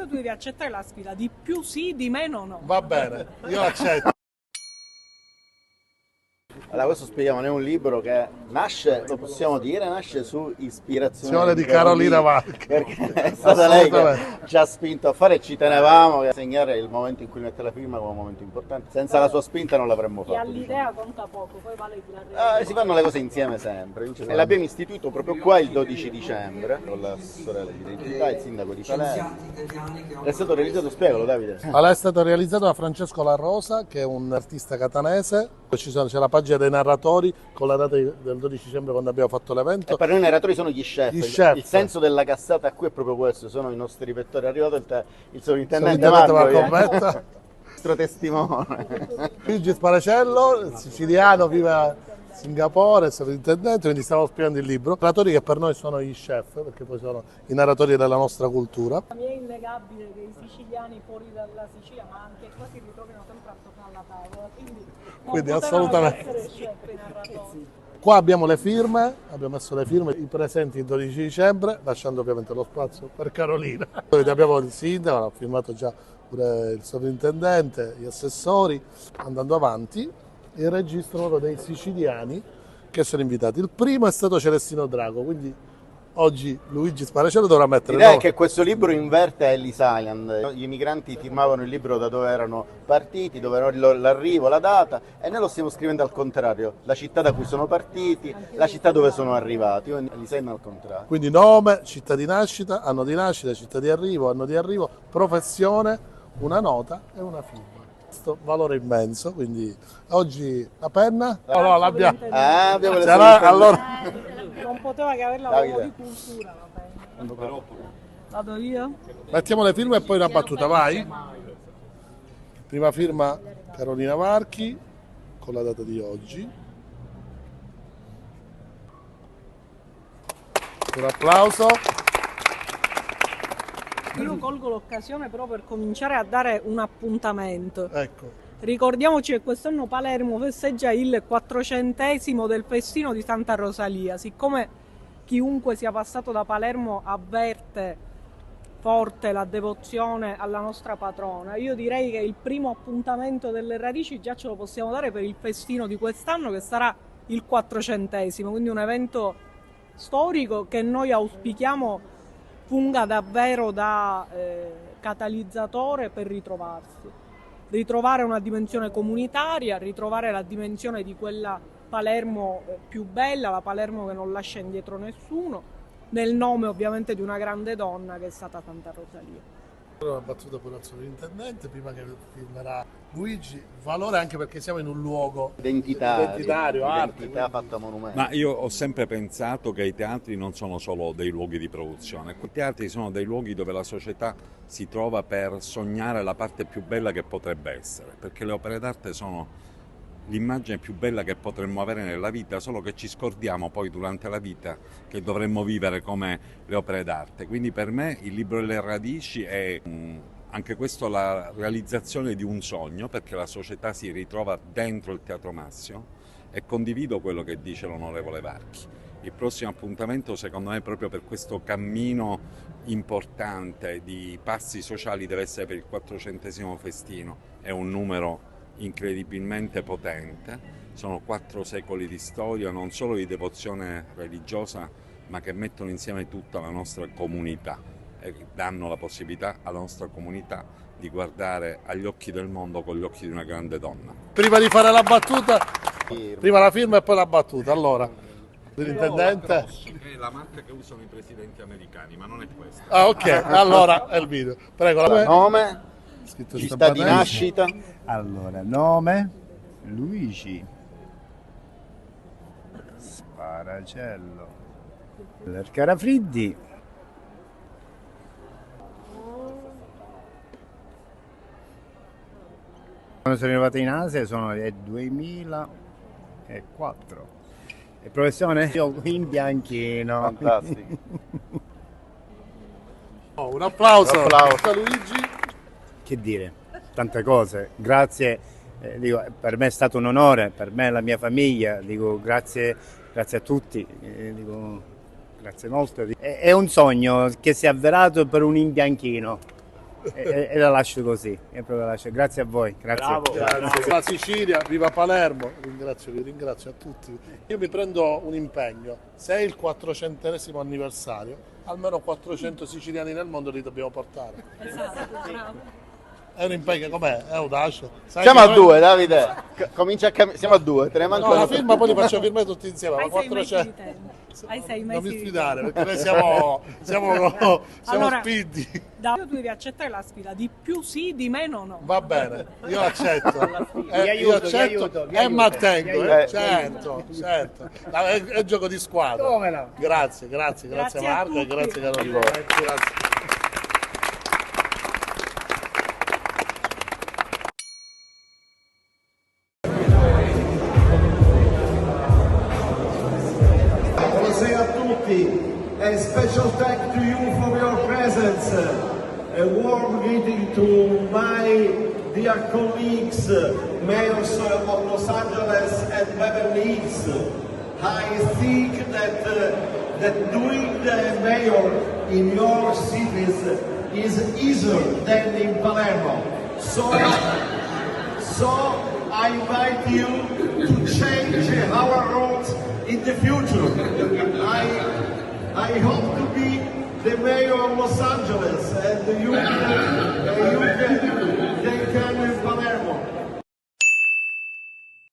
tu devi accettare la sfida, di più sì, di meno no. Va bene, io accetto. Allora, questo spieghiamo, è un libro che nasce, lo possiamo dire, nasce su ispirazione Di Carolina Varchi. Perché è stata lei che ci ha spinto a fare e ci tenevamo a segnare il momento in cui mette la firma come un momento importante. Senza la sua spinta non l'avremmo Chi ha fatto. l'idea Diciamo. conta poco, poi vale chi la realizza. Si fanno le cose insieme sempre. E l'abbiamo istituito proprio qua il 12 dicembre con l'assessore all'identità, il sindaco di Palermo. È stato realizzato, spiegalo Davide. Allora, è stato realizzato da Francesco La Rosa, che è un artista catanese. C'è la pagina dei narratori con la data del 12 dicembre quando abbiamo fatto l'evento. E per noi i narratori sono gli chef. Il senso della cassata qui è proprio questo, sono i nostri vettori. È arrivato il sovrintendente Marco Commetta, nostro testimone. Luigi Sparacello, siciliano, vive a Singapore, è sovrintendente, quindi stiamo spiegando il libro. Narratori che per noi sono gli chef, perché poi sono i narratori della nostra cultura. Mi è innegabile che i siciliani fuori dalla Sicilia, ma anche qua, si ritrovino sempre attorno alla tavola, quindi assolutamente essere chef e narratori. Qua abbiamo le firme, abbiamo messo le firme, i presenti il 12 dicembre, lasciando ovviamente lo spazio per Carolina. Poi abbiamo il sindaco, ha firmato già pure il sovrintendente, gli assessori, andando avanti, il registro dei siciliani che sono invitati. Il primo è stato Celestino Drago, quindi oggi Luigi Sparacello dovrà mettere l'idea è che questo libro inverte Ellis Island. Gli immigranti firmavano il libro da dove erano partiti, dove era l'arrivo, la data, e noi lo stiamo scrivendo al contrario, la città da cui sono partiti, la città dove sono arrivati. Ellis Island al contrario. Quindi nome, città di nascita, anno di nascita, città di arrivo, anno di arrivo, professione, una nota e una firma. Questo valore immenso, quindi oggi la penna? Allora l'abbiamo. Abbiamo le Allora. Non poteva che averla proprio di cultura la penna. Vado io? Mettiamo le firme e poi una battuta, vai. Prima firma Carolina Varchi con la data di oggi. Un applauso. Io colgo l'occasione però per cominciare a dare un appuntamento. Ecco. Ricordiamoci che quest'anno Palermo festeggia il 400° del festino di Santa Rosalia. Siccome chiunque sia passato da Palermo avverte forte la devozione alla nostra patrona, io direi che il primo appuntamento delle radici già ce lo possiamo dare per il festino di quest'anno, che sarà il 400°, quindi un evento storico che noi auspichiamo funga davvero da catalizzatore per ritrovare una dimensione comunitaria, ritrovare la dimensione di quella Palermo più bella, la Palermo che non lascia indietro nessuno, nel nome ovviamente di una grande donna che è stata Santa Rosalia. Una battuta pure al sovrintendente prima che firmerà Luigi, valore anche perché siamo in un luogo identitario, identità fatta a monumento. Ma io ho sempre pensato che i teatri non sono solo dei luoghi di produzione, i teatri sono dei luoghi dove la società si trova per sognare la parte più bella che potrebbe essere, perché le opere d'arte sono l'immagine più bella che potremmo avere nella vita, solo che ci scordiamo poi durante la vita che dovremmo vivere come le opere d'arte. Quindi per me il libro delle radici è anche questo la realizzazione di un sogno, perché la società si ritrova dentro il Teatro Massimo, e condivido quello che dice l'onorevole Varchi. Il prossimo appuntamento secondo me proprio per questo cammino importante di passi sociali deve essere per il 400° festino, è un numero incredibilmente potente, sono 4 secoli di storia, non solo di devozione religiosa, ma che mettono insieme tutta la nostra comunità e danno la possibilità alla nostra comunità di guardare agli occhi del mondo con gli occhi di una grande donna. Prima di fare la battuta, prima la firma e poi la battuta, allora, l'intendente? È la marca che usano i presidenti americani, ma non è questa. Ah, ok, allora è il video. Prego, nome, città di nascita. Allora, nome Luigi Sparacello del Carafriddi. Quando sono arrivato in Asia sono nel 2004 e professione in bianchino. Fantastico. Un applauso. Luigi. Che dire, tante cose, grazie, dico, per me è stato un onore, per me e la mia famiglia, dico grazie a tutti, dico grazie molto. È un sogno che si è avverato per un imbianchino, e la lascio così. E proprio la lascio. Grazie a voi. Grazie. Bravo. Grazie. La Sicilia, viva Palermo, vi ringrazio a tutti. Io mi prendo un impegno, se è il 400° anniversario, almeno 400 siciliani nel mondo li dobbiamo portare. Esatto, bravo. È un impegno, com'è? È audace. Sai Siamo che a noi- due, Davide. Comincia a camminare. Siamo a due, te ne manco No, la una. firma poi li faccio firmare tutti insieme, ma Hai 6 mesi 400. di tempo. Hai 6 Non mesi mi di sfidare, tempo. perché noi siamo Allora, spinti. tu devi accettare la sfida, di più sì, di meno no. Va bene, io accetto. Vi Io aiuto, accetto vi e aiuto, mantengo. vi aiuto. Certo, certo. È gioco di squadra. Come no? Grazie Grazie a Marco e tutti. grazie Carolina. Grazie. Buonasera a tutti, a special thank to you for your presence. A warm greeting to my dear colleagues, mayors of Los Angeles and Beverly Hills. I think that doing the mayor in your cities is easier than in Palermo. So I invite you to change our roads in the future. I hope to be the mayor of Los Angeles and you can take care of Palermo.